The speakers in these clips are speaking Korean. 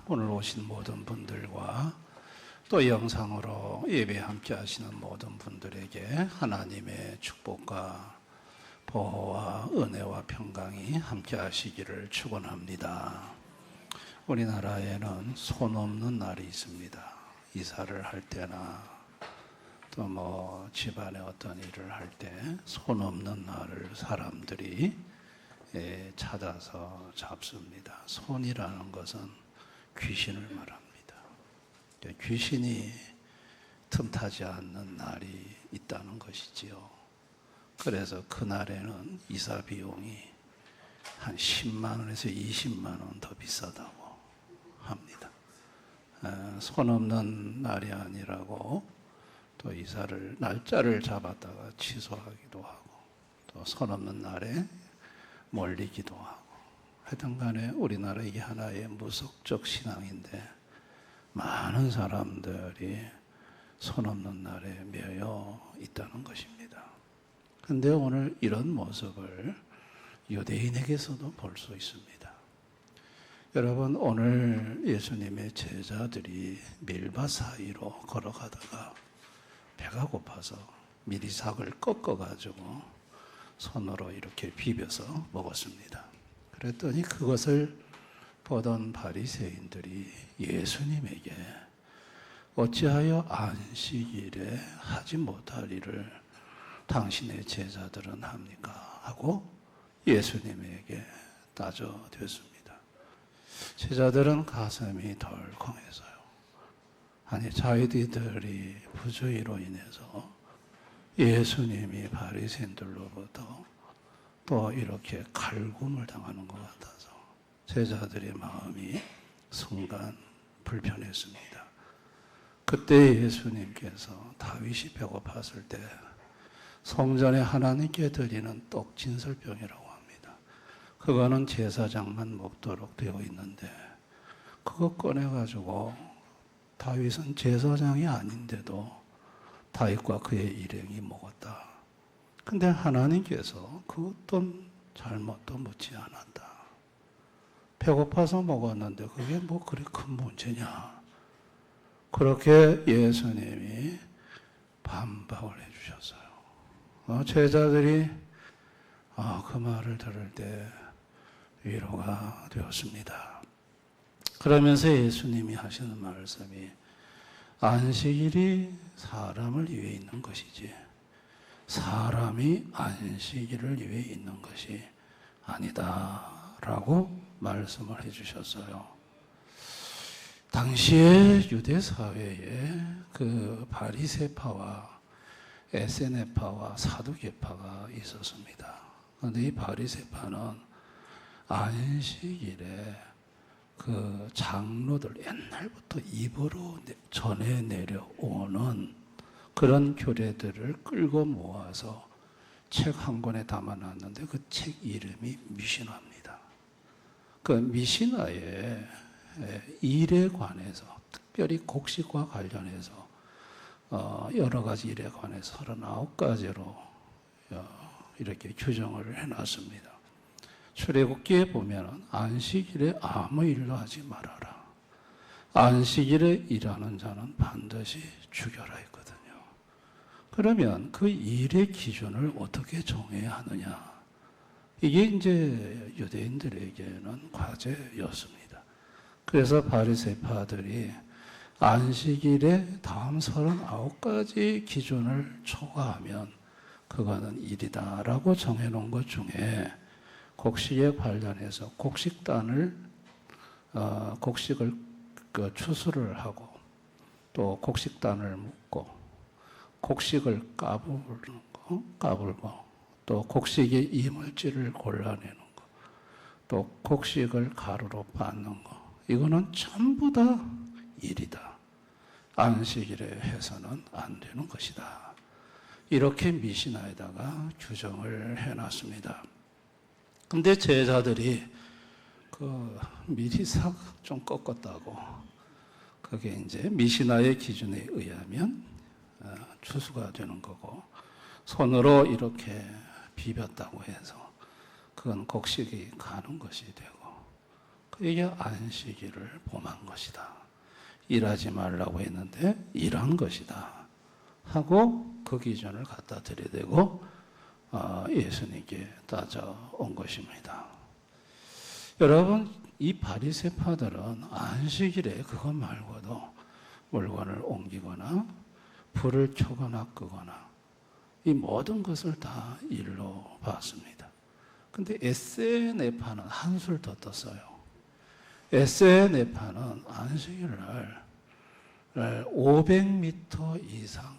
오늘 오신 모든 분들과 또 영상으로 예배 함께 하시는 모든 분들에게 하나님의 축복과 보호와 은혜와 평강이 함께 하시기를 축원합니다. 우리나라에는 손 없는 날이 있습니다. 이사를 할 때나 또 집안에 어떤 일을 할 때 손 없는 날을 사람들이 찾아서 잡습니다. 손이라는 것은 귀신을 말합니다. 귀신이 틈타지 않는 날이 있다는 것이지요. 그래서 그날에는 이사 비용이 한 10만 원에서 20만 원 더 비싸다고 합니다. 손 없는 날이 아니라고 또 이사를 날짜를 잡았다가 취소하기도 하고 또 손 없는 날에 몰리기도 하고 하여튼 간에 우리나라 이게 하나의 무속적 신앙인데 많은 사람들이 손 없는 날에 매여 있다는 것입니다. 그런데 오늘 이런 모습을 유대인에게서도 볼 수 있습니다. 여러분, 오늘 예수님의 제자들이 밀밭 사이로 걸어가다가 배가 고파서 미리삭을 꺾어가지고 손으로 이렇게 비벼서 먹었습니다. 그랬더니 그것을 보던 바리새인들이 예수님에게 어찌하여 안식일에 하지 못할 일을 당신의 제자들은 합니까? 하고 예수님에게 따져댔습니다. 제자들은 가슴이 덜컹해서요. 아니, 자기들이 부주의로 인해서 예수님이 바리새인들로부터 또 이렇게 갈굼을 당하는 것 같아서 제자들의 마음이 순간 불편했습니다. 그때 예수님께서 다윗이 배고팠을 때 성전에 하나님께 드리는 떡 진설병이라고 합니다. 그거는 제사장만 먹도록 되어 있는데 그거 꺼내가지고 다윗은 제사장이 아닌데도 다윗과 그의 일행이 먹었다. 근데 하나님께서 그 어떤 잘못도 묻지 않았다. 배고파서 먹었는데 그게 뭐 그리 큰 문제냐. 그렇게 예수님이 반박을 해주셨어요. 제자들이 그 말을 들을 때 위로가 되었습니다. 그러면서 예수님이 하시는 말씀이 안식일이 사람을 위해 있는 것이지 사람이 안식일을 위해 있는 것이 아니다라고 말씀을 해주셨어요. 당시에 유대 사회에 그 바리새파와 에세네파와 사두개파가 있었습니다. 그런데 이 바리새파는 안식일에 그 장로들 옛날부터 입으로 전해 내려오는 그런 교례들을 끌고 모아서 책 한 권에 담아놨는데 그 책 이름이 미시나입니다. 그 미시나의 일에 관해서 특별히 곡식과 관련해서 여러 가지 일에 관해서 39가지로 이렇게 규정을 해놨습니다. 출애굽기에 보면 안식일에 아무 일도 하지 말아라. 안식일에 일하는 자는 반드시 죽여라 했거든요. 그러면 그 일의 기준을 어떻게 정해야 하느냐? 이게 이제 유대인들에게는 과제였습니다. 그래서 바리새파들이 안식일에 다음 39가지 기준을 초과하면 그거는 일이다라고 정해놓은 것 중에 곡식에 관련해서 곡식단을 곡식을 추수를 하고 또 곡식단을 묶고 곡식을 까불고 또 곡식의 이물질을 골라내는 거 또 곡식을 가루로 빻는 거 이거는 전부 다 일이다. 안식일에 해서는 안 되는 것이다. 이렇게 미시나에다가 규정을 해놨습니다. 근데 제자들이 그 미리삭 좀 꺾었다고 그게 이제 미시나의 기준에 의하면 추수가 되는 거고 손으로 이렇게 비볐다고 해서 그건 곡식이 가는 것이 되고 그게 안식일을 범한 것이다. 일하지 말라고 했는데 일한 것이다 하고 그 기준을 갖다 들이대고 예수님께 따져온 것입니다. 여러분, 이 바리새파들은 안식일에 그것 말고도 물건을 옮기거나 불을 켜거나 끄거나 이 모든 것을 다 일로 봤습니다. 근데 에세네파는 한술 더 떴어요. 에세네파는 안식일날 500m 이상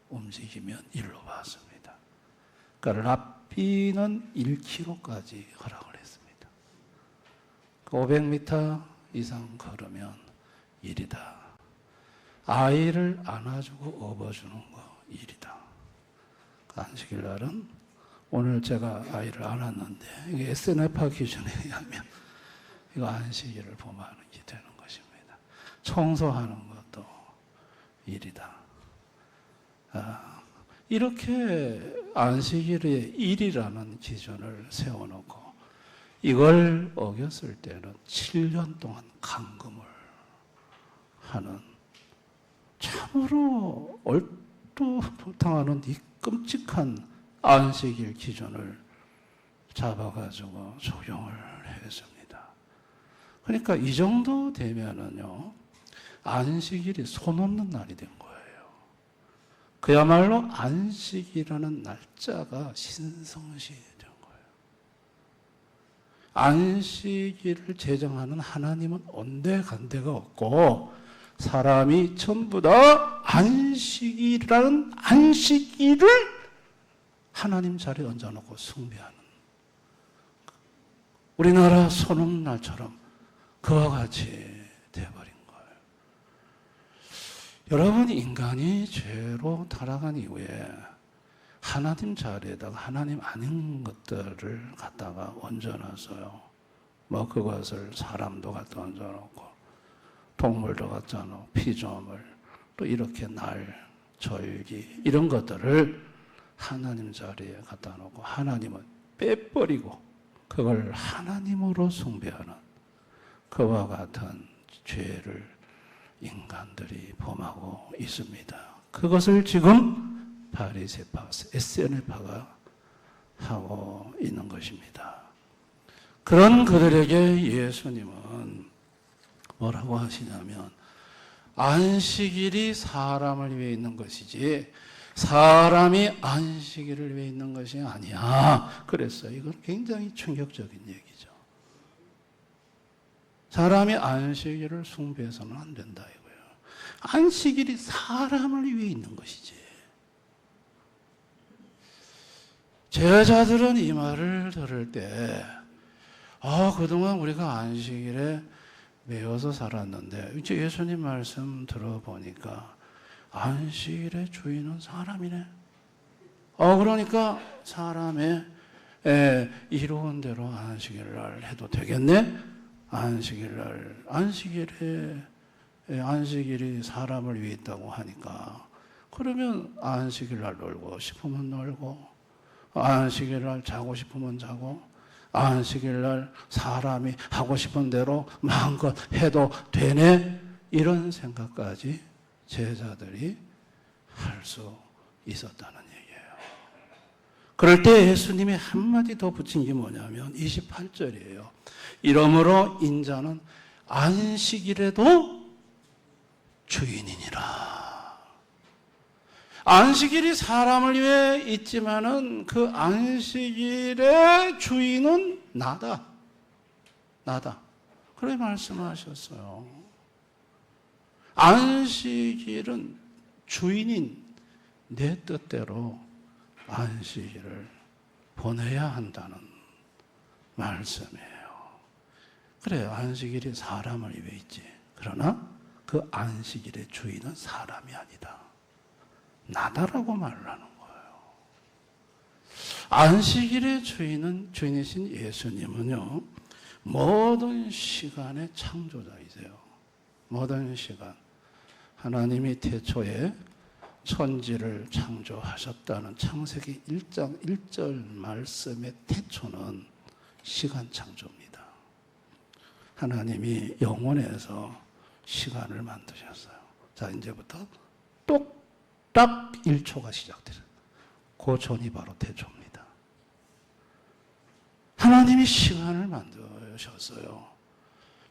움직이면 일로 봤습니다. 그러니까 랍비는 1km까지 허락을 했습니다. 500m 이상 걸으면 일이다. 아이를 안아주고 업어주는 거 일이다. 안식일 날은 오늘 제가 아이를 안았는데 이게 SNF파 기준에 의하면 이거 안식일을 범하는 게 되는 것입니다. 청소하는 것도 일이다. 이렇게 안식일의 일이라는 기준을 세워놓고 이걸 어겼을 때는 7년 동안 감금을 하는 참으로 얼토당하는 이 끔찍한 안식일 기준을 잡아가지고 적용을 했습니다. 그러니까 이 정도 되면은요, 안식일이 손 없는 날이 된 거예요. 그야말로 안식이라는 날짜가 신성시 된 거예요. 안식일을 제정하는 하나님은 온데간데가 없고 사람이 전부 다 안식이라는 안식일을 하나님 자리에 얹어놓고 숭배하는 우리나라 손 없는 날처럼 그와 같이 되어버린 거예요. 여러분, 인간이 죄로 타락한 이후에 하나님 자리에다가 하나님 아닌 것들을 갖다가 얹어놨어요. 뭐 그것을 사람도 갖다 얹어놓고 동물도 갖다 놓고 피조물 또 이렇게 날, 절기 이런 것들을 하나님 자리에 갖다 놓고 하나님은 빼버리고 그걸 하나님으로 숭배하는 그와 같은 죄를 인간들이 범하고 있습니다. 그것을 지금 바리새파, SNF파가 하고 있는 것입니다. 그런 그들에게 예수님은 뭐라고 하시냐면 안식일이 사람을 위해 있는 것이지 사람이 안식일을 위해 있는 것이 아니야. 그랬어요. 이건 굉장히 충격적인 얘기죠. 사람이 안식일을 숭배해서는 안 된다 이거예요. 안식일이 사람을 위해 있는 것이지. 제자들은 이 말을 들을 때 그동안 우리가 안식일에 매여서 살았는데 이제 예수님 말씀 들어보니까 안식일의 주인은 사람이네. 그러니까 사람의 이로운 대로 안식일날 해도 되겠네. 안식일이 사람을 위해 있다고 하니까 그러면 안식일날 놀고 싶으면 놀고 안식일날 자고 싶으면 자고 안식일날 사람이 하고 싶은 대로 마음껏 해도 되네. 이런 생각까지 제자들이 할 수 있었다는 얘기예요. 그럴 때 예수님이 한마디 더 붙인 게 뭐냐면 28절이에요. 이러므로 인자는 안식일에도 주인이니라. 안식일이 사람을 위해 있지만은 그 안식일의 주인은 나다. 그렇게 말씀하셨어요. 안식일은 주인인 내 뜻대로 안식일을 보내야 한다는 말씀이에요. 그래, 안식일이 사람을 위해 있지. 그러나 그 안식일의 주인은 사람이 아니다. 나다라고 말을 하는 거예요. 안식일의 주인이신 예수님은요, 모든 시간의 창조자이세요. 모든 시간. 하나님이 태초에 천지를 창조하셨다는 창세기 1장 1절 말씀의 태초는 시간 창조입니다. 하나님이 영원에서 시간을 만드셨어요. 자, 이제부터 똑딱 1초가 시작돼요. 그 전이 바로 태초입니다. 하나님이 시간을 만드셨어요.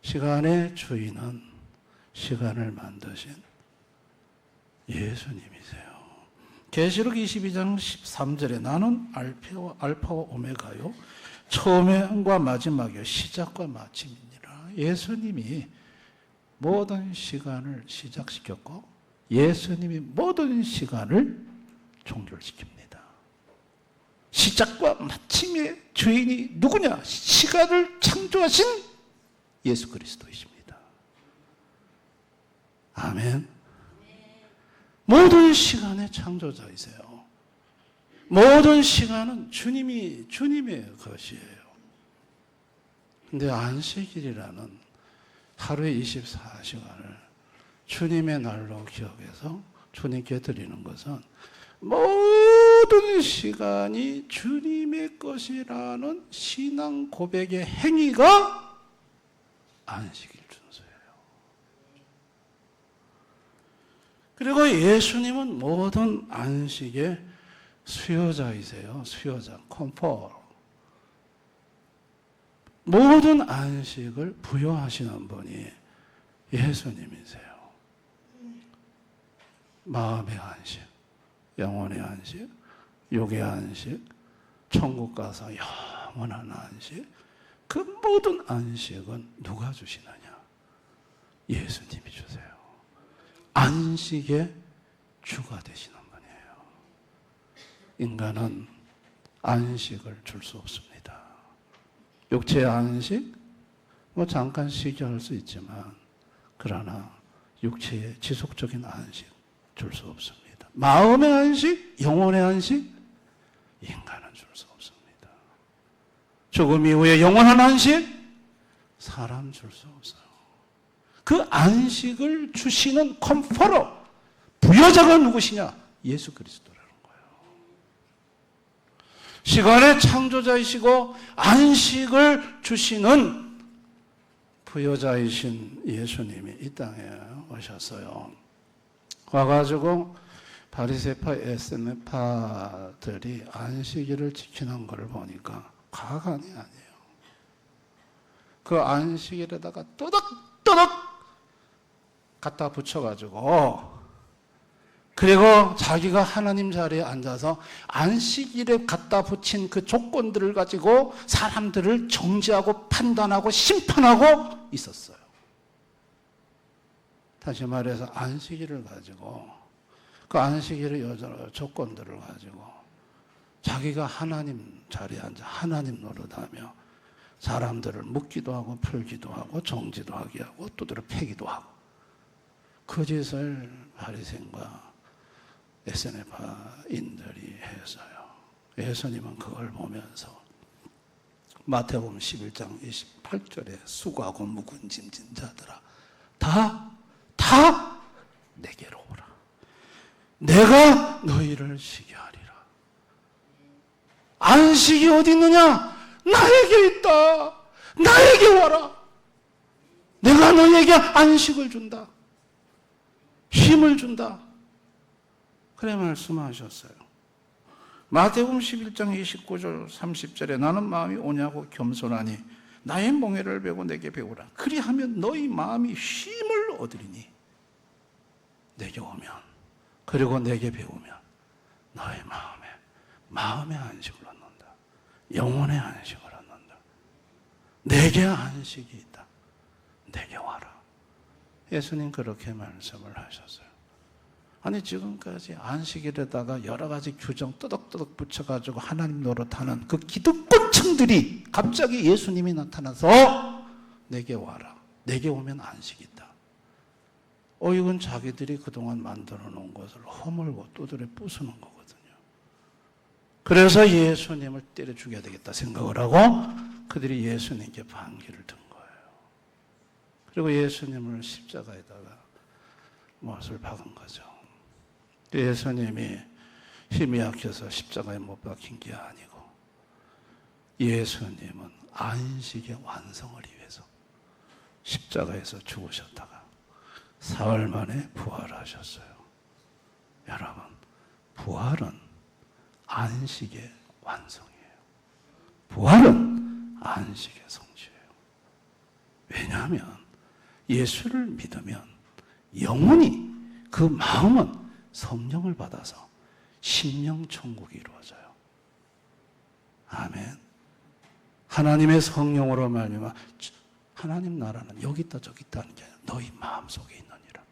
시간의 주인은 시간을 만드신 예수님이세요. 계시록 22장 13절에 나는 알파와 오메가요 처음과 마지막이요 시작과 마침이니라. 예수님이 모든 시간을 시작시켰고 예수님이 모든 시간을 종결시킵니다. 시작과 마침의 주인이 누구냐? 시간을 창조하신 예수 그리스도이십니다. 아멘. 모든 시간의 창조자이세요. 모든 시간은 주님의 것이에요. 근데 안식일이라는 하루에 24시간을 주님의 날로 기억해서 주님께 드리는 것은 모든 시간이 주님의 것이라는 신앙 고백의 행위가 안식일 준수예요. 그리고 예수님은 모든 안식의 수요자이세요. 수요자, 컴포. 모든 안식을 부여하시는 분이 예수님이세요. 마음의 안식, 영혼의 안식, 육의 안식, 천국 가서 영원한 안식, 그 모든 안식은 누가 주시느냐? 예수님이 주세요. 안식의 주가 되시는 분이에요. 인간은 안식을 줄 수 없습니다. 육체의 안식, 잠깐 쉬게 할 수 있지만, 그러나 육체의 지속적인 안식 줄 수 없습니다. 마음의 안식, 영혼의 안식, 인간은 줄 수 없습니다. 죽음 이후에 영원한 안식, 사람 줄 수 없어요. 그 안식을 주시는 컴포러, 부여자가 누구시냐? 예수 그리스도라는 거예요. 시간의 창조자이시고 안식을 주시는 부여자이신 예수님이 이 땅에 오셨어요. 와가지고 바리새파 에스네파들이 안식일을 지키는 걸 보니까 과간이 아니에요. 그 안식일에다가 또덕또덕 갖다 붙여가지고, 그리고 자기가 하나님 자리에 앉아서 안식일에 갖다 붙인 그 조건들을 가지고 사람들을 정죄하고 판단하고 심판하고 있었어요. 다시 말해서 안식일을 가지고, 그 안식일의 조건들을 가지고 자기가 하나님 자리에 앉아 하나님 노릇하며 사람들을 묻기도 하고 풀기도 하고 정지도 하게 하고 두드려 패기도 하고, 그 짓을 바리새인과 에스네파인들이 했어요. 예수님은 그걸 보면서 마태복음 11장 28절에 수고하고 무거운 짐진 자들아 다 내게로 오라. 내가 너희를 쉬게 하리라. 안식이 어디 있느냐? 나에게 있다. 나에게 와라. 내가 너희에게 안식을 준다. 힘을 준다. 그래 말씀하셨어요. 마태복음 11장 29절 30절에 나는 마음이 오냐고 겸손하니 나의 멍에를 베고 내게 배우라. 그리하면 너희 마음이 쉼을 얻으리니 내게 오면, 그리고 내게 배우면 너의 마음의 안식을 얻는다. 영혼의 안식을 얻는다. 내게 안식이 있다. 내게 와라. 예수님 그렇게 말씀을 하셨어요. 아니 지금까지 안식일에다가 여러 가지 규정 떠덕떠덕 붙여가지고 하나님 노릇하는 그 기득권층들이 갑자기 예수님이 나타나서 내게 와라. 내게 오면 안식이 있다. 이건 자기들이 그동안 만들어 놓은 것을 허물고 두드려 부수는 거거든요. 그래서 예수님을 때려 죽여야 되겠다 생각을 하고 그들이 예수님께 반기를 든 거예요. 그리고 예수님을 십자가에다가 못을 박은 거죠. 예수님이 힘이 약해서 십자가에 못 박힌 게 아니고 예수님은 안식의 완성을 위해서 십자가에서 죽으셨다가 사흘 만에 부활하셨어요. 여러분, 부활은 안식의 완성이에요. 부활은 안식의 성취예요. 왜냐하면 예수를 믿으면 영혼이, 그 마음은 성령을 받아서 심령천국이 이루어져요. 아멘. 하나님의 성령으로 말미암아 하나님 나라는 여기 있다 저기 있다는 게 아니라 너희 마음속에 있느니라.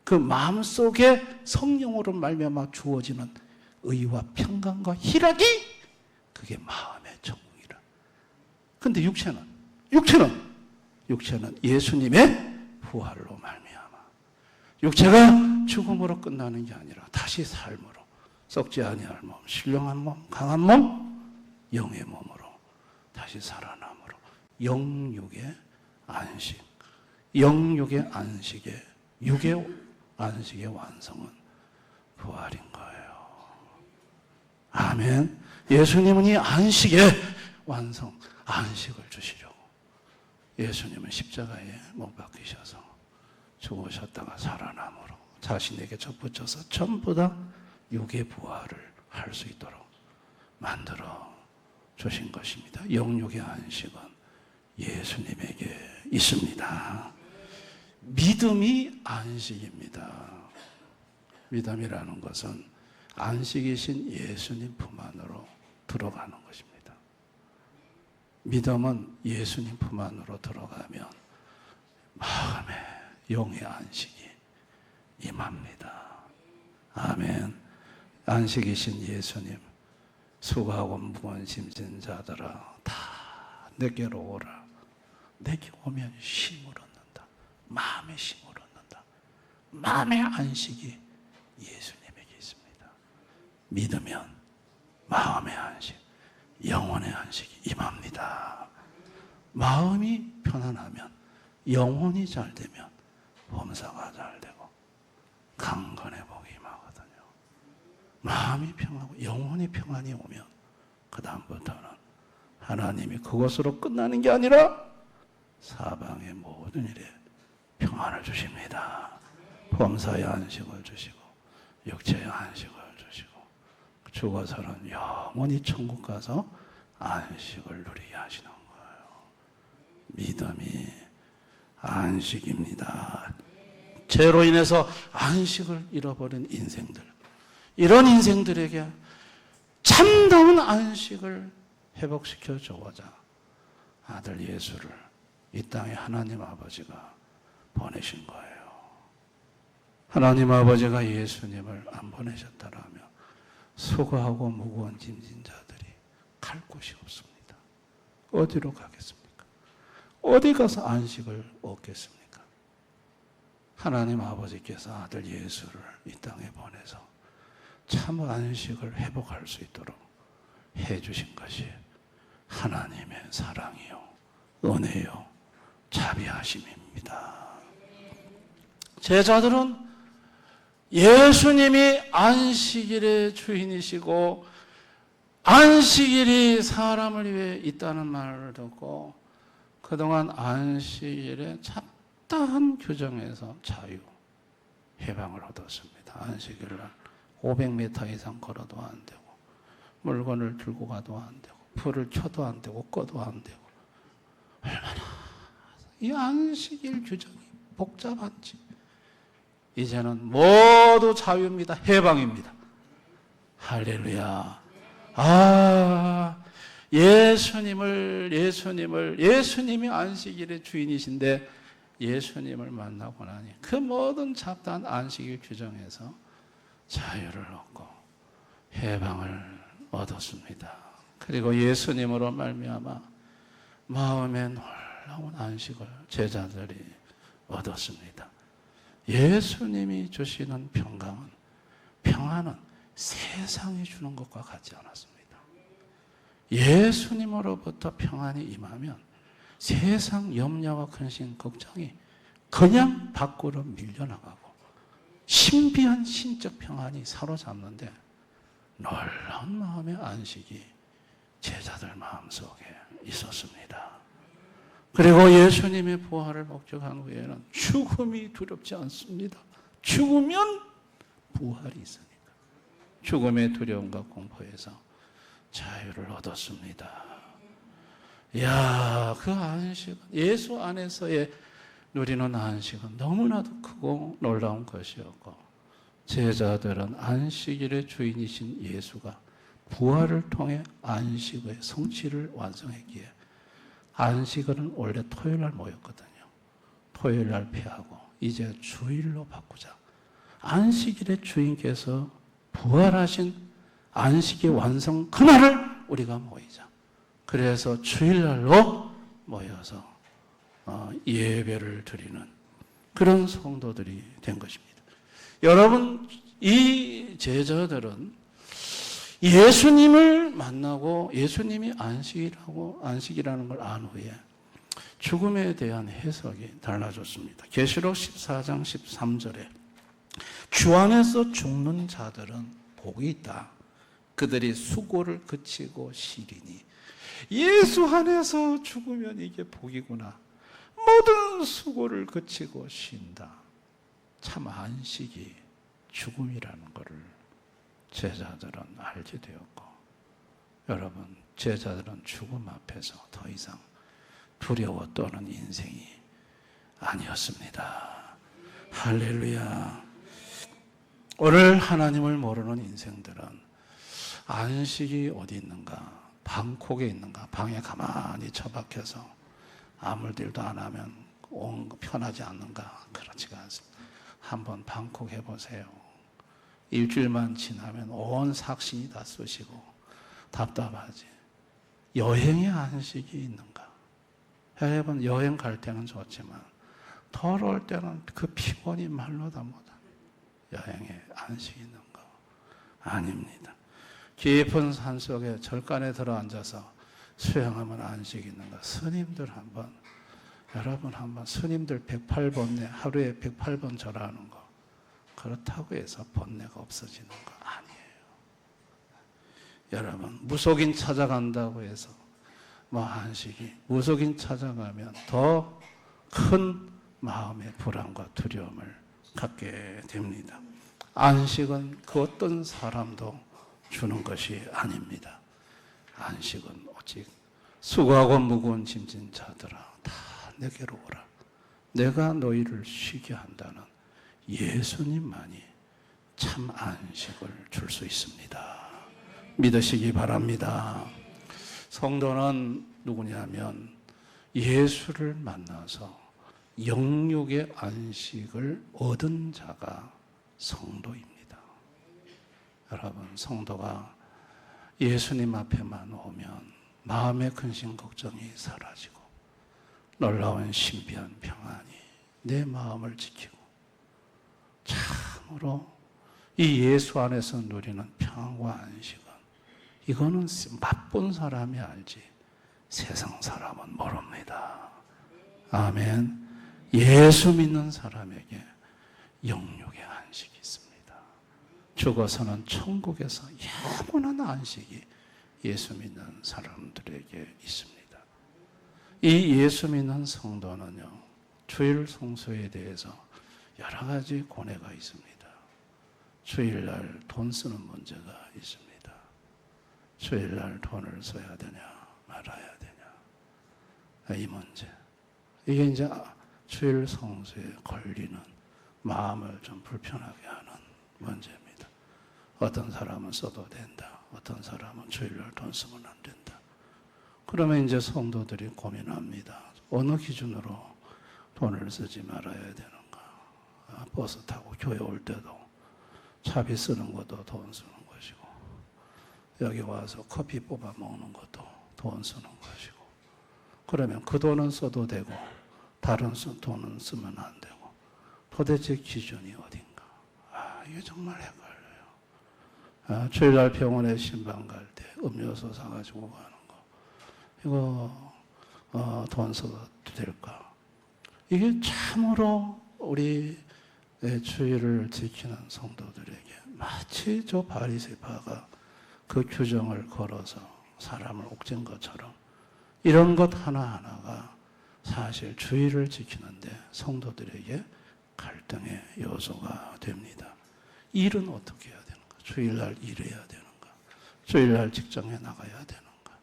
그 마음속에 성령으로 말미암아 주어지는 의와 평강과 희락이 그게 마음의 천국이라. 근데 육체는 예수님의 부활로 말미암아 육체가 죽음으로 끝나는 게 아니라 다시 삶으로, 썩지 아니할 몸, 신령한 몸, 강한 몸, 영의 몸으로 다시 살아남으로 영육의 안식, 영육의 안식의, 육의 안식의 완성은 부활인 거예요. 아멘. 예수님은 이 안식의 완성, 안식을 주시려고 예수님은 십자가에 못 박히셔서 죽으셨다가 살아남으로 자신에게 접붙여서 전부 다 육의 부활을 할 수 있도록 만들어 주신 것입니다. 영육의 안식은 예수님에게 있습니다. 믿음이 안식입니다. 믿음이라는 것은 안식이신 예수님 품 안으로 들어가는 것입니다. 믿음은 예수님 품 안으로 들어가면 마음에 영의 안식이 임합니다. 아멘. 안식이신 예수님, 수고하고 무거운 짐진 자들아 다 내게로 오라. 내게 오면 쉼을 얻는다. 마음의 쉼을 얻는다. 마음의 안식이 예수님에게 있습니다. 믿으면 마음의 안식, 영혼의 안식이 임합니다. 마음이 편안하면, 영혼이 잘 되면 범사가 잘 되고 강건의 복이 임하거든요. 마음이 평하고 영혼이 평안이 오면 그 다음부터는 하나님이 그것으로 끝나는 게 아니라 사방의 모든 일에 평안을 주십니다. 범사의 안식을 주시고 육체의 안식을 주시고 죽어서는 영원히 천국 가서 안식을 누리게 하시는 거예요. 믿음이 안식입니다. 죄로 인해서 안식을 잃어버린 인생들, 이런 인생들에게 참다운 안식을 회복시켜 주고자 아들 예수를 이 땅에 하나님 아버지가 보내신 거예요. 하나님 아버지가 예수님을 안 보내셨다라면 수고하고 무거운 짐진 자들이 갈 곳이 없습니다. 어디로 가겠습니까? 어디 가서 안식을 얻겠습니까? 하나님 아버지께서 아들 예수를 이 땅에 보내서 참 안식을 회복할 수 있도록 해주신 것이 하나님의 사랑이요, 은혜요, 자비하심입니다. 제자들은 예수님이 안식일의 주인이시고 안식일이 사람을 위해 있다는 말을 듣고 그동안 안식일의 잡다한 규정에서 자유, 해방을 얻었습니다. 안식일날 500m 이상 걸어도 안 되고 물건을 들고 가도 안 되고 불을 켜도 안 되고 꺼도 안 되고, 얼마나 이 안식일 규정이 복잡한지. 이제는 모두 자유입니다. 해방입니다. 할렐루야. 예수님이 안식일의 주인이신데 예수님을 만나고 나니 그 모든 잡다한 안식일 규정에서 자유를 얻고 해방을 얻었습니다. 그리고 예수님으로 말미암아 마음에 놀라운 안식을 제자들이 얻었습니다. 예수님이 주시는 평안은 세상이 주는 것과 같지 않았습니다. 예수님으로부터 평안이 임하면 세상 염려와 근심, 걱정이 그냥 밖으로 밀려나가고 신비한 신적 평안이 사로잡는데 놀라운 마음의 안식이 제자들 마음속에 있었습니다. 그리고 예수님의 부활을 목격한 후에는 죽음이 두렵지 않습니다. 죽으면 부활이 있으니까. 죽음의 두려움과 공포에서 자유를 얻었습니다. 이야, 그 안식은, 예수 안에서의 누리는 안식은 너무나도 크고 놀라운 것이었고, 제자들은 안식일의 주인이신 예수가 부활을 통해 안식의 성취를 완성했기에, 안식일은 원래 토요일 날 모였거든요. 토요일 날 폐하고 이제 주일로 바꾸자. 안식일의 주인께서 부활하신 안식의 완성 그날을 우리가 모이자. 그래서 주일날로 모여서 예배를 드리는 그런 성도들이 된 것입니다. 여러분, 이 제자들은 예수님을 만나고 예수님이 안식이라는 걸 안 후에 죽음에 대한 해석이 달라졌습니다. 계시록 14장 13절에 주 안에서 죽는 자들은 복이 있다. 그들이 수고를 그치고 쉬리니. 예수 안에서 죽으면 이게 복이구나. 모든 수고를 그치고 쉰다. 참 안식이 죽음이라는 것을 제자들은 알게 되었고, 여러분, 제자들은 죽음 앞에서 더 이상 두려워 떠는 인생이 아니었습니다. 할렐루야. 오늘 하나님을 모르는 인생들은 안식이 어디 있는가? 방콕에 있는가? 방에 가만히 처박혀서 아무 일도 안 하면 편하지 않는가? 그렇지가 않습니다. 한번 방콕 해보세요. 일주일만 지나면 온 삭신이 다 쑤시고 답답하지. 여행의 안식이 있는가? 여러분, 여행 갈 때는 좋지만 돌아올 때는 그 피곤이 말로 다 못합니다. 여행에 안식이 있는가? 아닙니다. 깊은 산속에 절간에 들어앉아서 수영하면 안식이 있는가? 스님들 여러분 한번 스님들 108번뇌 하루에 108번 절하는 거, 그렇다고 해서 번뇌가 없어지는 거 아니에요. 여러분, 무속인 찾아간다고 해서 안식이, 무속인 찾아가면 더 큰 마음의 불안과 두려움을 갖게 됩니다. 안식은 그 어떤 사람도 주는 것이 아닙니다. 안식은 오직 수고하고 무거운 짐진 자들아 다 내게로 오라. 내가 너희를 쉬게 한다는 예수님만이 참 안식을 줄 수 있습니다. 믿으시기 바랍니다. 성도는 누구냐면 예수를 만나서 영육의 안식을 얻은 자가 성도입니다. 여러분, 성도가 예수님 앞에만 오면 마음의 근심 걱정이 사라지고 놀라운 신비한 평안이 내 마음을 지키고, 참으로 이 예수 안에서 누리는 평안과 안식은, 이거는 맛본 사람이 알지 세상 사람은 모릅니다. 아멘. 예수 믿는 사람에게 영육의 안식이 있습니다. 죽어서는 천국에서 영원한 안식이 예수 믿는 사람들에게 있습니다. 이 예수 믿는 성도는요, 주일 성수에 대해서 여러 가지 고뇌가 있습니다. 주일날 돈 쓰는 문제가 있습니다. 주일날 돈을 써야 되냐 말아야 되냐, 이 문제. 이게 이제 주일 성수에 걸리는 마음을 좀 불편하게 하는 문제입니다. 어떤 사람은 써도 된다. 어떤 사람은 주일날 돈 쓰면 안 된다. 그러면 이제 성도들이 고민합니다. 어느 기준으로 돈을 쓰지 말아야 되는가? 버스 타고 교회 올 때도 차비 쓰는 것도 돈 쓰는 것이고, 여기 와서 커피 뽑아 먹는 것도 돈 쓰는 것이고, 그러면 그 돈은 써도 되고 다른 돈은 쓰면 안 되고, 도대체 기준이 어딘가? 이게 정말 헷갈려요. 주일날 병원에 신방 갈 때 음료수 사가지고 가는 거, 이거 돈 써도 될까? 이게 참으로 우리 주일을 지키는 성도들에게 마치 저 바리새파가 그 규정을 걸어서 사람을 옥죄는 것처럼 이런 것 하나하나가 사실 주의를 지키는데 성도들에게 갈등의 요소가 됩니다. 일은 어떻게 해야 되는가? 주일날 일해야 되는가? 주일날 직장에 나가야 되는가?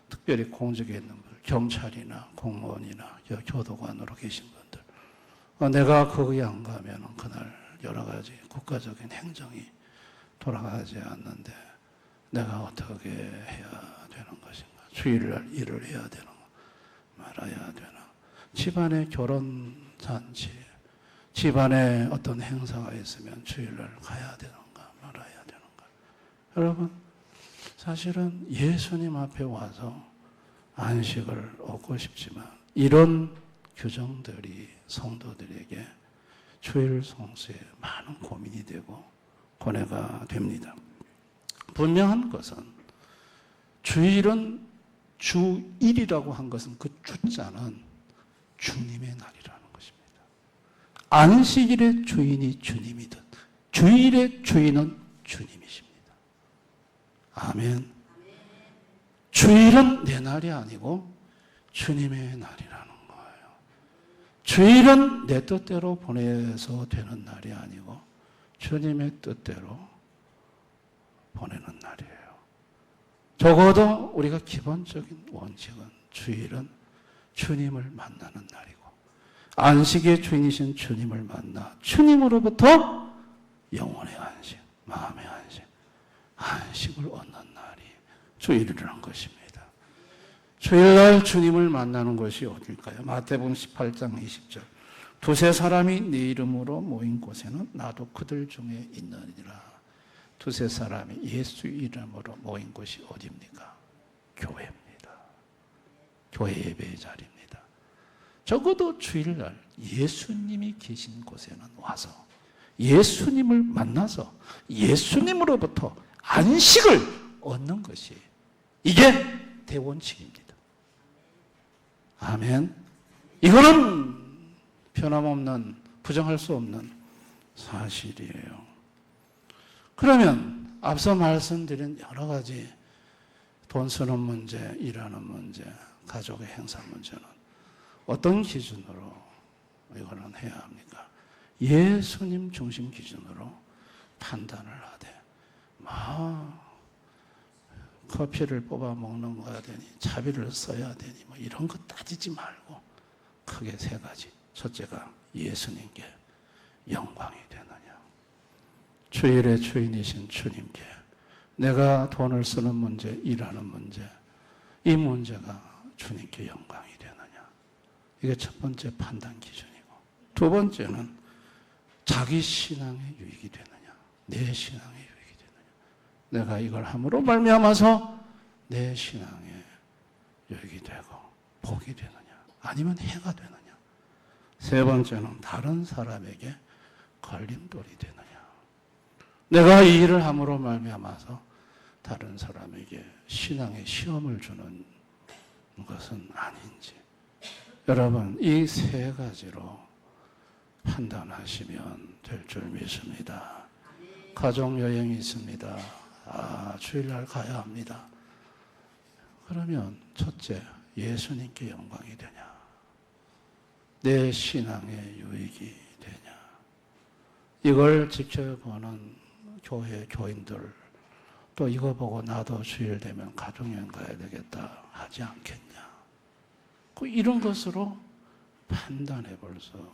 특별히 공직에 있는 분들, 경찰이나 공무원이나 교도관으로 계신 분들, 내가 거기 안 가면 그날 여러 가지 국가적인 행정이 돌아가지 않는데 내가 어떻게 해야 되는 것인가? 주일날 일을 해야 되는가? 말아야 되나? 집안에 결혼잔치, 집안에 어떤 행사가 있으면 주일날 가야 되는가? 말아야 되는가? 여러분, 사실은 예수님 앞에 와서 안식을 얻고 싶지만 이런 규정들이 성도들에게 주일 성수에 많은 고민이 되고 고뇌가 됩니다. 분명한 것은 주일은 주일이라고 한 것은 그 주자는 주님의 날이라는 것입니다. 안식일의 주인이 주님이든 주일의 주인은 주님이십니다. 아멘. 주일은 내 날이 아니고 주님의 날이라는 거예요. 주일은 내 뜻대로 보내서 되는 날이 아니고 주님의 뜻대로 보내는 날이에요. 적어도 우리가 기본적인 원칙은 주일은 주님을 만나는 날이고 안식의 주인이신 주님을 만나 주님으로부터 영혼의 안식, 마음의 안식, 안식을 얻는 날이 주일이라는 것입니다. 주일날 주님을 만나는 것이 어딜까요? 마태복음 18장 20절. 두세 사람이 네 이름으로 모인 곳에는 나도 그들 중에 있느니라. 두세 사람이 예수 이름으로 모인 곳이 어디입니까? 교회입니다. 교회 예배의 자리입니다. 적어도 주일날 예수님이 계신 곳에는 와서 예수님을 만나서 예수님으로부터 안식을 얻는 것이 이게 대원칙입니다. 아멘. 이거는 변함없는, 부정할 수 없는 사실이에요. 그러면 앞서 말씀드린 여러 가지 돈 쓰는 문제, 일하는 문제, 가족의 행사 문제는 어떤 기준으로 이거는 해야 합니까? 예수님 중심 기준으로 판단을 하되 커피를 뽑아 먹는 거야 되니 차비를 써야 되니 이런 거 따지지 말고 크게 세 가지. 첫째가 예수님께 영광이 되느냐. 주일의 주인이신 주님께 내가 돈을 쓰는 문제, 일하는 문제, 이 문제가 주님께 영광이 되느냐. 이게 첫 번째 판단 기준이고, 두 번째는 자기 신앙의 유익이 되느냐, 내 신앙의 유익이 되느냐. 내가 이걸 함으로 말미암아서 내 신앙의 유익이 되고 복이 되느냐, 아니면 해가 되느냐. 세 번째는 다른 사람에게 걸림돌이 되느냐. 내가 이 일을 함으로 말미암아서 다른 사람에게 신앙의 시험을 주는 것은 아닌지. 여러분, 이 세 가지로 판단하시면 될 줄 믿습니다. 가족여행이 있습니다. 주일날 가야 합니다. 그러면 첫째, 예수님께 영광이 되냐? 내 신앙의 유익이 되냐? 이걸 지켜보는 교회 교인들, 또 이거 보고 나도 주일 되면 가족여행 가야 되겠다 하지 않겠냐? 이런 것으로 판단해 볼 수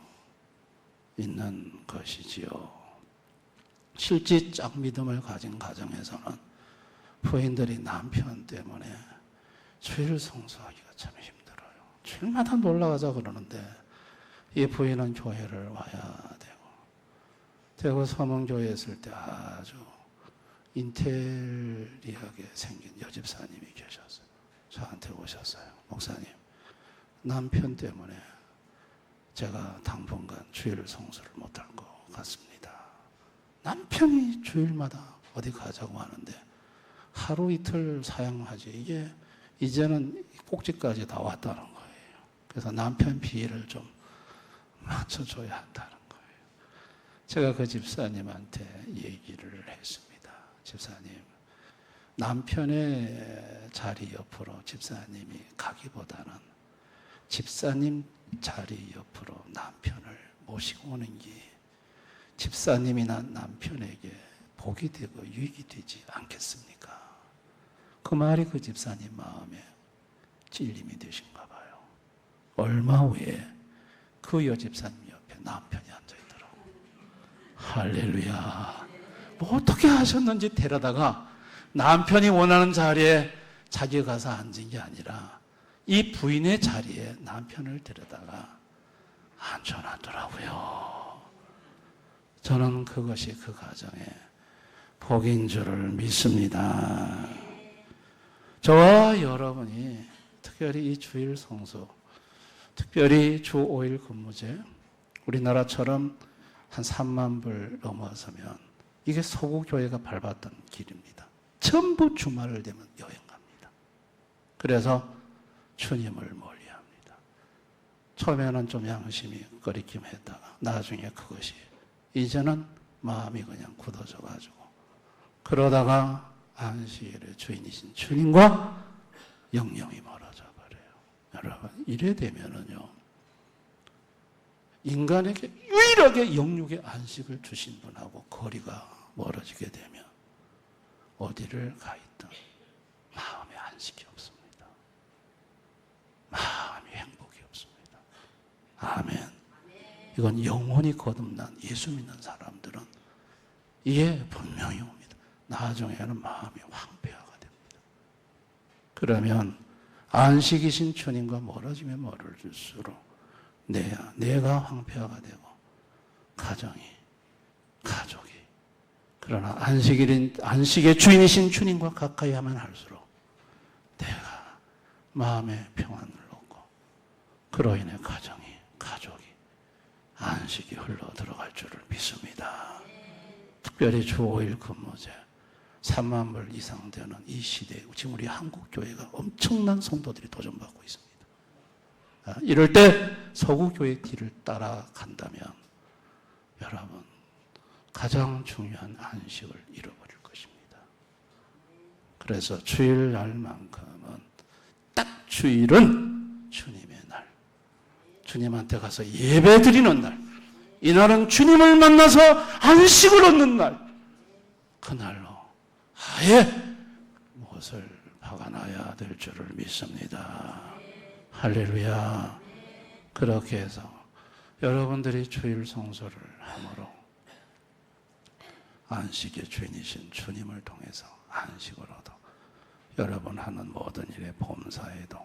있는 것이지요. 실제적 믿음을 가진 가정에서는 부인들이 남편 때문에 주일 성수하기가 참 힘들어요. 주일마다 놀러 가자 그러는데 이 부인은 교회를 와야 되고, 대구 서문교회에 있을 때 아주 인텔리하게 생긴 여집사님이 계셨어요. 저한테 오셨어요. 목사님, 남편 때문에 제가 당분간 주일 성수를 못할 것 같습니다. 남편이 주일마다 어디 가자고 하는데 하루 이틀 사양하지 이게 이제는 꼭지까지 다 왔다는 거예요. 그래서 남편 비위를 좀 맞춰줘야 한다는 거예요. 제가 그 집사님한테 얘기를 했습니다. 집사님, 남편의 자리 옆으로 집사님이 가기보다는 집사님 자리 옆으로 남편을 모시고 오는 게 집사님이나 남편에게 복이 되고 유익이 되지 않겠습니까? 그 말이 그 집사님 마음에 찔림이 되신가 봐요. 얼마 후에 그 여집사님 옆에 남편이 앉아있더라고. 할렐루야. 뭐 어떻게 하셨는지 데려다가 남편이 원하는 자리에 자기가 가서 앉은 게 아니라 이 부인의 자리에 남편을 데려다가 앉혀놨더라고요. 저는 그것이 그 가정의 복인 줄을 믿습니다. 저와 여러분이 특별히 이 주일 성수, 특별히 주 5일 근무제, 우리나라처럼 한 3만 불 넘어서면 이게 서구교회가 밟았던 길입니다. 전부 주말을 되면 여행 갑니다. 그래서 주님을 멀리합니다. 처음에는 좀 양심이 꺼리낌 했다가 나중에 그것이 이제는 마음이 그냥 굳어져 가지고 그러다가 안식일의 주인이신 주님과 영영이 멀어져 버려요. 여러분, 이래 되면은요, 인간에게 유일하게 영육의 안식을 주신 분하고 거리가 멀어지게 되면 어디를 가 있든 마음에 안식이 없습니다. 마음이 행복이 없습니다. 아멘. 이건 영혼이 거듭난 예수 믿는 사람들은 이게 분명히 옵니다. 나중에는 마음이 황폐화가 됩니다. 그러면 안식이신 주님과 멀어지면 멀어질수록 내가 황폐화가 되고 가족이 그러나 안식의 주인이신 주님과 가까이 하면 할수록 내가 마음의 평안을 얻고 그로 인해 가족이 안식이 흘러 들어갈 줄을 믿습니다. 특별히 주 5일 근무제 3만 불 이상 되는 이 시대에 지금 우리 한국 교회가 엄청난 성도들이 도전받고 있습니다. 이럴 때 서구교회 길을 따라간다면 여러분 가장 중요한 안식을 잃어버릴 것입니다. 그래서 주일날만큼은 딱 주일은 주님의 날, 주님한테 가서 예배드리는 날, 이날은 주님을 만나서 안식을 얻는 날, 그날로 아예 무엇을 박아놔야 될 줄을 믿습니다. 할렐루야. 그렇게 해서 여러분들이 주일 성수를 함으로 안식의 주인이신 주님을 통해서 안식을 얻어 여러분 하는 모든 일의 범사에도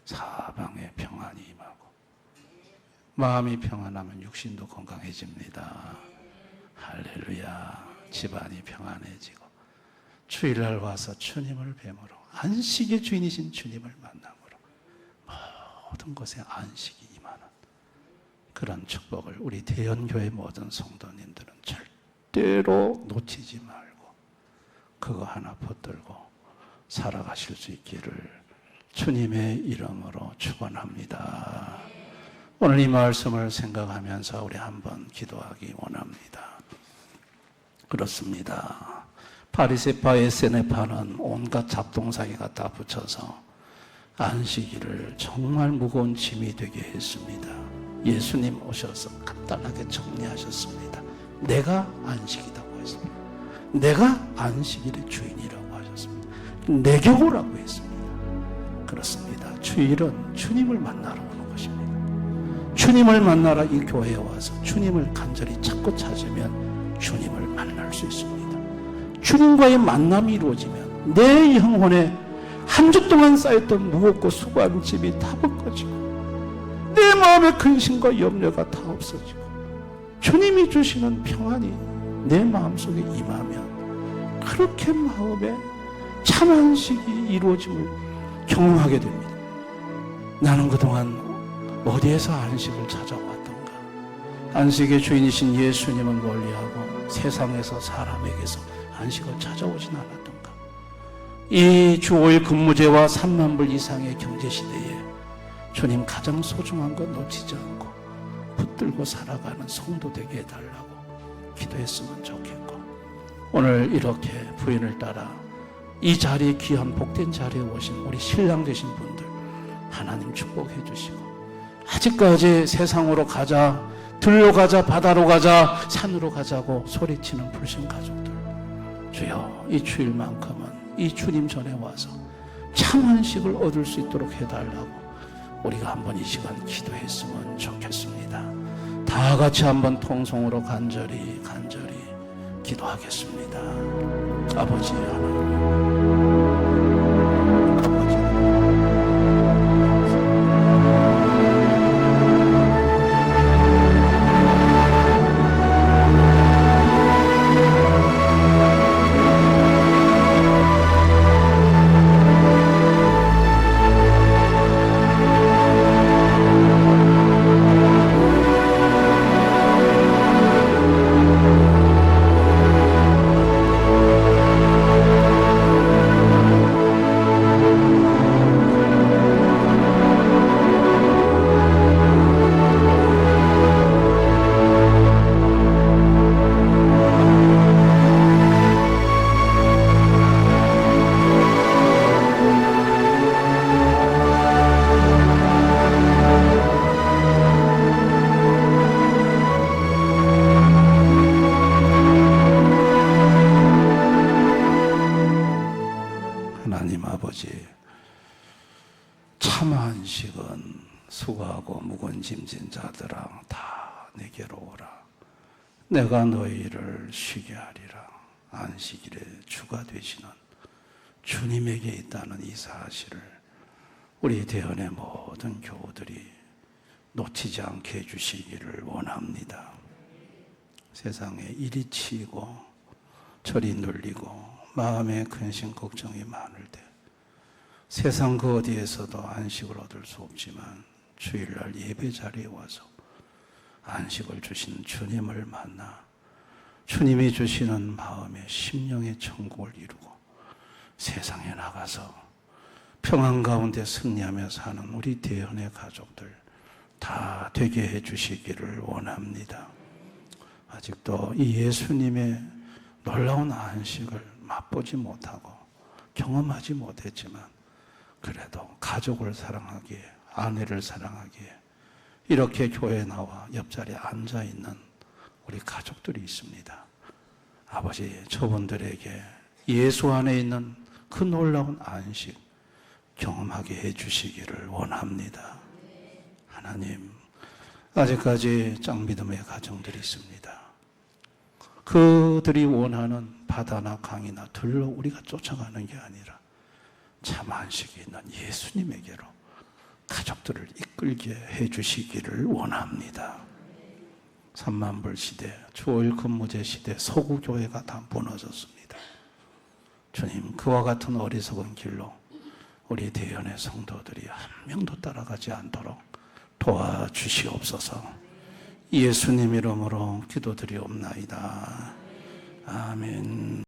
사방에 평안이 임하고 마음이 평안하면 육신도 건강해집니다. 할렐루야. 집안이 평안해지고 주일날 와서 주님을 뵈므로 안식의 주인이신 주님을 만남으로 모든 것에 안식이 임하는 그런 축복을 우리 대연교회 모든 성도님들은 절대로 놓치지 말고 그거 하나 붙들고 살아가실 수 있기를 주님의 이름으로 축원합니다. 오늘 이 말씀을 생각하면서 우리 한번 기도하기 원합니다. 그렇습니다. 바리새파 에세네파는 온갖 잡동사기 갖다 붙여서 안식일을 정말 무거운 짐이 되게 했습니다. 예수님 오셔서 간단하게 정리하셨습니다. 내가 안식이라고 했습니다. 내가 안식일의 주인이라고 하셨습니다. 내게 오라고 했습니다. 그렇습니다. 주일은 주님을 만나러 오는 것입니다. 주님을 만나러 이 교회에 와서 주님을 간절히 찾고 찾으면 주님을 만날 수 있습니다. 주님과의 만남이 이루어지면 내 영혼에 한 주 동안 쌓였던 무겁고 수고한 짐이 다 벗겨지고 내 마음의 근심과 염려가 다 없어지고 주님이 주시는 평안이 내 마음속에 임하면 그렇게 마음에 참 안식이 이루어짐을 경험하게 됩니다. 나는 그동안 어디에서 안식을 찾아왔던가? 안식의 주인이신 예수님을 멀리하고 세상에서 사람에게서 안식을 찾아오진 않았던가? 이 주 5일 근무제와 3만 불 이상의 경제시대에 주님 가장 소중한 것 놓치지 않고 붙들고 살아가는 성도 되게 해달라고 기도했으면 좋겠고 오늘 이렇게 부인을 따라 이 자리에 귀한 복된 자리에 오신 우리 신랑 되신 분들 하나님 축복해 주시고, 아직까지 세상으로 가자, 들로 가자, 바다로 가자, 산으로 가자고 소리치는 불신 가족들, 주여 이 주일만큼은 이 주님 전에 와서 참 안식을 얻을 수 있도록 해달라고 우리가 한번 이 시간 기도했으면 좋겠습니다. 다 같이 한번 통성으로 간절히 기도하겠습니다. 아버지 하나님, 하나님 아버지, 참 안식은 수고하고 무거운 짐진 자들아 다 내게로 오라. 내가 너희를 쉬게 하리라. 안식일의 주가 되시는 주님에게 있다는 이 사실을 우리 대언의 모든 교우들이 놓치지 않게 해주시기를 원합니다. 세상에 이리 치이고 저리 눌리고 마음에 근심 걱정이 많을 때 세상 그 어디에서도 안식을 얻을 수 없지만 주일날 예배 자리에 와서 안식을 주신 주님을 만나 주님이 주시는 마음의 심령의 천국을 이루고 세상에 나가서 평안 가운데 승리하며 사는 우리 대언의 가족들 다 되게 해주시기를 원합니다. 아직도 이 예수님의 놀라운 안식을 맛보지 못하고 경험하지 못했지만 그래도 가족을 사랑하기에, 아내를 사랑하기에 이렇게 교회에 나와 옆자리에 앉아있는 우리 가족들이 있습니다. 아버지, 저분들에게 예수 안에 있는 그 놀라운 안식 경험하게 해주시기를 원합니다. 하나님, 아직까지 짱믿음의 가정들이 있습니다. 그들이 원하는 바다나 강이나 들로 우리가 쫓아가는 게 아니라 참 안식이 있는 예수님에게로 가족들을 이끌게 해주시기를 원합니다. 3만불 시대, 주일 근무제 시대, 서구교회가 다 무너졌습니다. 주님, 그와 같은 어리석은 길로 우리 대연의 성도들이 한 명도 따라가지 않도록 도와주시옵소서. 예수님 이름으로 기도드리옵나이다. 아멘.